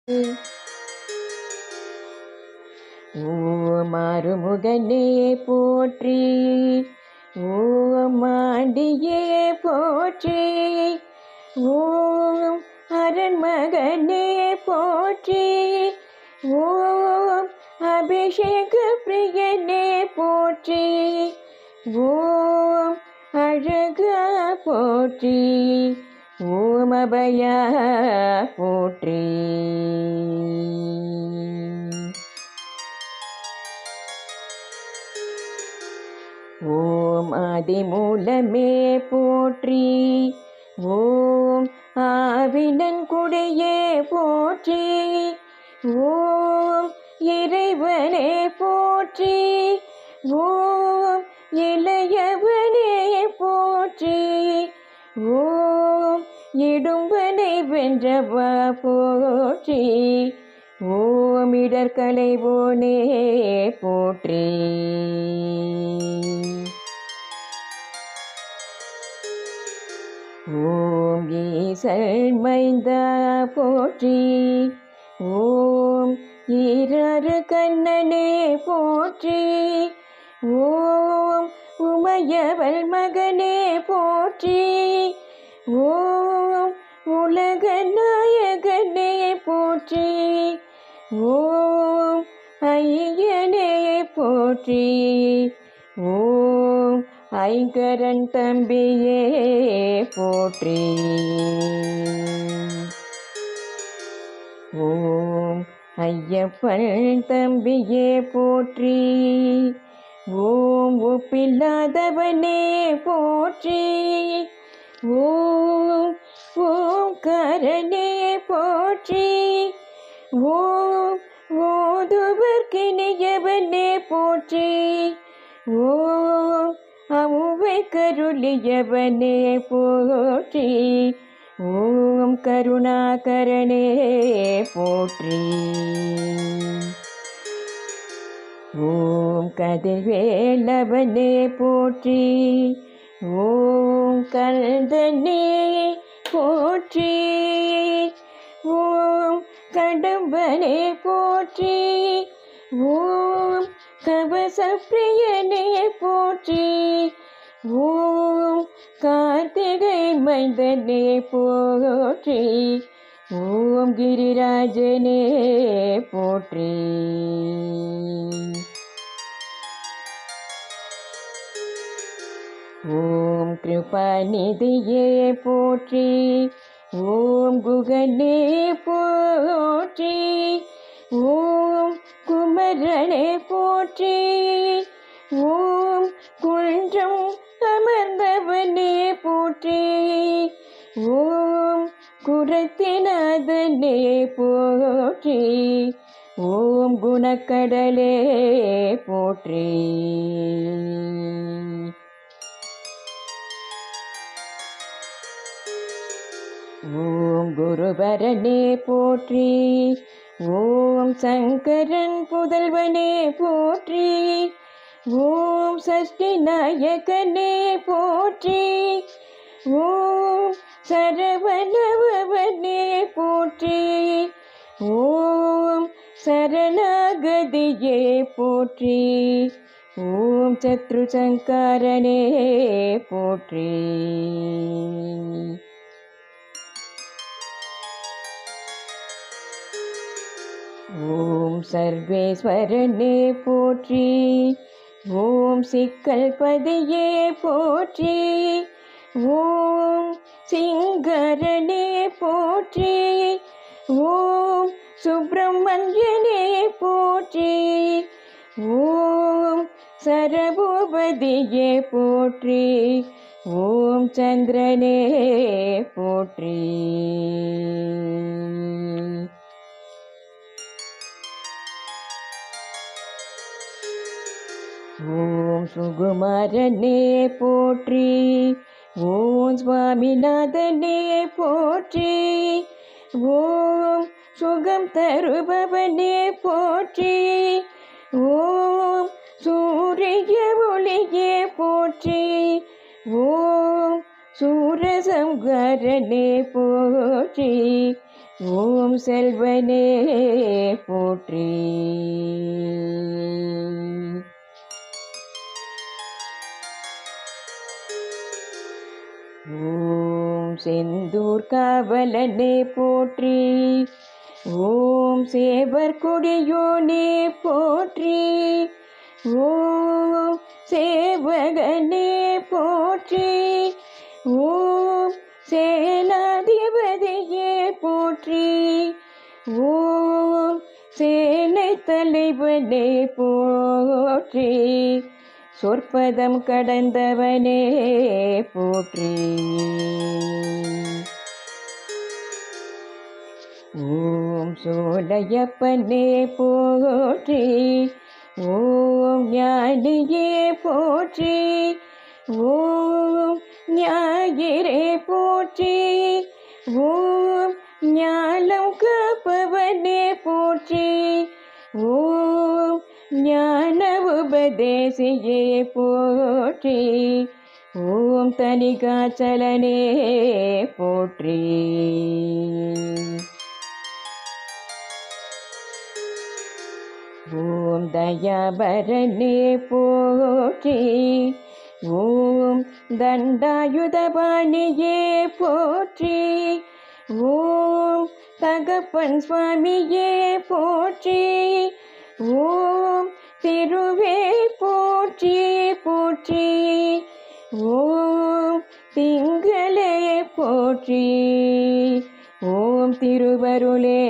ஓம் ஆறுமுகனே போற்றி, ஓம் ஆண்டியே போற்றி, ஓம் அரண்மகனே போற்றி, ஓம் அபிஷேக பிரியனே போற்றி, ஓம் அழகா போற்றி, ஓம் அபயா போற்றி. ஓம் ஆதிமூலமே போற்றி, ஓம் ஆவினன்குடியே போற்றி, ஓம் இறைவனே போற்றி, ஓம் இளையவனே போற்றி, ஓம் இடும்பனை வென்றவா போற்றி, ஓம் இடர்களைவோனே போற்றி. ஓம் ஈசன் மைந்தா போற்றி, ஓம் ஈரறு கண்ணனே போற்றி, ஓம் உமையவள் மகனே போற்றி, ஓம் உலக நாயகனே போற்றி, ஓம் ஐயனே போற்றி, ஓம் ஐங்கரன் தம்பியே போற்றி, ஓம் ஐயப்பன் தம்பியே போற்றி, ஓம் ஒப்பில்லாதவனே போற்றி, ஓம் ஓம்காரனே போற்றி, ஓம் ஓதுவர்க்கினியவனே போற்றி, ஓம் அமுவை கருளியவனே போற்றி, ஓம் கருணாகரனே போற்றி, ஓம் கதிர்வேலவனே போற்றி, ஓம் கந்தனே போற்றி, ஓம் கடம்பனே போற்றி, ஓம் கவசப்பிரியனே போற்றி, ஓம் கார்த்திகை மைந்தனே போற்றி, ஓம் கிரிராஜனே போற்றி. ஓம் கிருபாநிதியே போற்றி, ஓம் குகனே போற்றி, ஓம் குமரனே போற்றி, ஓம் குன்றம் அமர்ந்தவனே போற்றி, ஓம் குரத்திநாதனே போற்றி, ஓம் குணக்கடலே போற்றி. ஓம் குருவரனே போற்றி, ஓம் சங்கரன் புதல்வனே போற்றி, ஓம் சஷ்டி நாயகனே போற்றி, ஓம் சரவணபவனே போற்றி, ஓம் சரணாகதியே போற்றி, ஓம் சத்ரு சங்காரனே போற்றி. ஓம் சர்வேஸ்வரனே போற்றி, ஓம் சிக்கல்பதியே போற்றி, ஓம் சிங்கரனே போற்றி, ஓம் சுப்பிரமணியனே போற்றி, ஓம் சரபூபதியே போற்றி, ஓம் சந்திரனே போற்றி. ஓம் சுகுமாரனே போற்றி, ஓம் சுவாமிநாதனே போற்றி, ஓம் சுகம் தருபவனே போற்றி, ஓம் சூரிய ஒளியே போற்றி, ஓம் சூரசம்ஹாரனே போற்றி, ஓம் செல்வனே போற்றி. ஓம் செந்தூர் காவலனே போற்றி. ஓம் சேவர் கொடியோனே போற்றி. ஓம் சேவகனே போற்றி. ஓம் சேனாதிபதியே போற்றி. ஓம் சேனை தலைவனே போற்றி. சொற்பதம் கடந்தவனே போற்றி. ஓம் சோலையப்பனே போற்றி. ஓம் ஞானியே போற்றி. ஓம் ஞாயிறே போற்றி. ஓம் ஞானம் காப்பவனே போற்றி. ஓம் ஞான உபதேசியே போற்றி. ஓம் தனிகாச்சலனே போற்றி. ஓம் தயாபரனே போற்றி. ஓம் தண்டாயுதபாணியே போற்றி. ஓம் தகப்பன் சுவாமியே போற்றி. ஓம் திருவே போற்றி போற்றி. ஓம் திங்களே போற்றி. ஓம் திருவருளே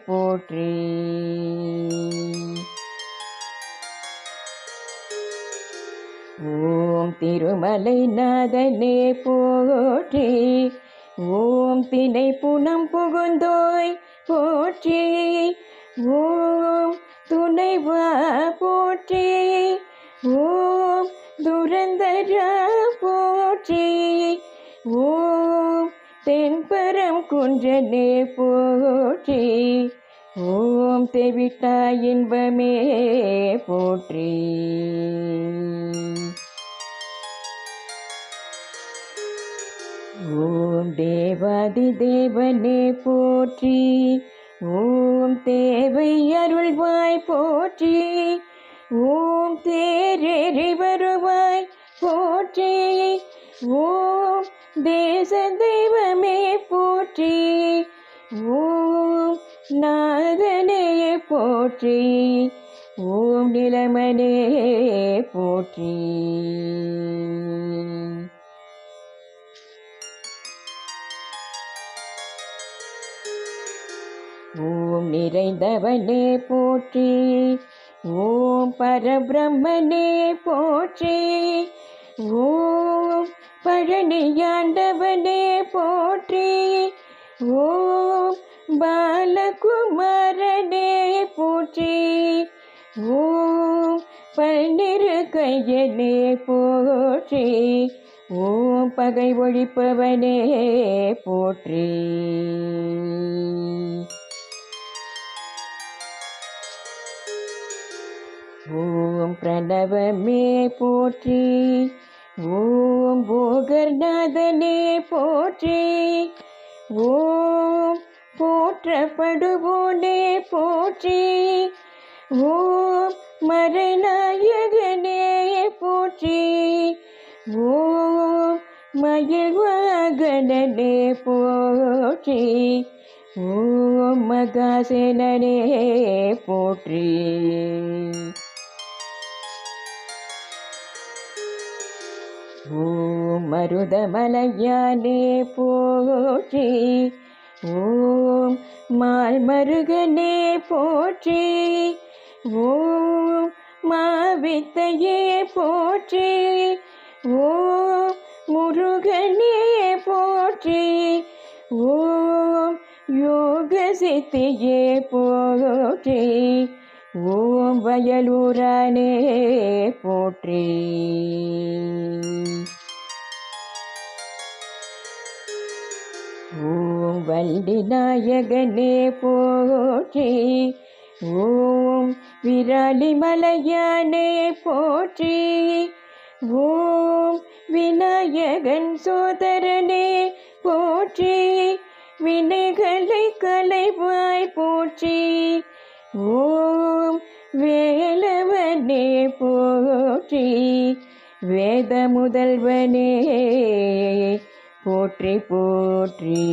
போற்றி. ஓம் திருமலை நாதனே போற்றி. ஓம் தினை புனம் புகுந்தோய் போற்றி. ஓம் துணைவா போற்றி. ஓம் துரந்தரா போற்றி. ஓம் தென்பரம் குன்றனே போற்றி. ஓம் தெவிட்டா இன்பமே போற்றி. ஓம் தேவாதி தேவனே போற்றி. ஓம் தேவை அருள்வாய் போற்றி. ஓம் தேரேறி வருவாய் போற்றி. ஓம் தேச தெய்வமே போற்றி. ஓம் நாதனே போற்றி. ஓம் நிலமனே போற்றி. ஓம் நிறைந்தவனே போற்றி. ஓம் பரபிரம்மனே போற்றி. ஓம் பழனியாண்டவனே போற்றி. ஓம் பாலகுமாரனே போற்றி. ஓம் பன்னிரு கையனே போற்றி. ஓம் பகை ஒழிப்பவனே போற்றி. ஓம் பிரணவமே போற்றி. ஓம் போகர்நாதனே போற்றி. ஓம் போற்றப்படுவோனே போற்றி. ஓம் மறைநாயகனே போற்றி. ஓம் மயில்வாகனனே போற்றி. ஓம் மகாசேனனே போற்றி. ஓம் மருதமலையானே போற்றி. ஓம் மால்மருகனே போற்றி. ஓம் மாவித்தையே போற்றி. ஓம் முருகனே போற்றி. ஓம் யோக சித்தியே போற்றி. ஓம் வயலூரானே போற்றி. ஓம் வள்ளிநாயகனே போற்றி. ஓம் விராலிமலையானே போற்றி. ஓம் விநாயகன் சோதரனே போற்றி. வினைகளை களைவாய் போற்றி. ஓம் வேலவனே போற்றி. வேத முதல்வனே போற்றி போற்றி.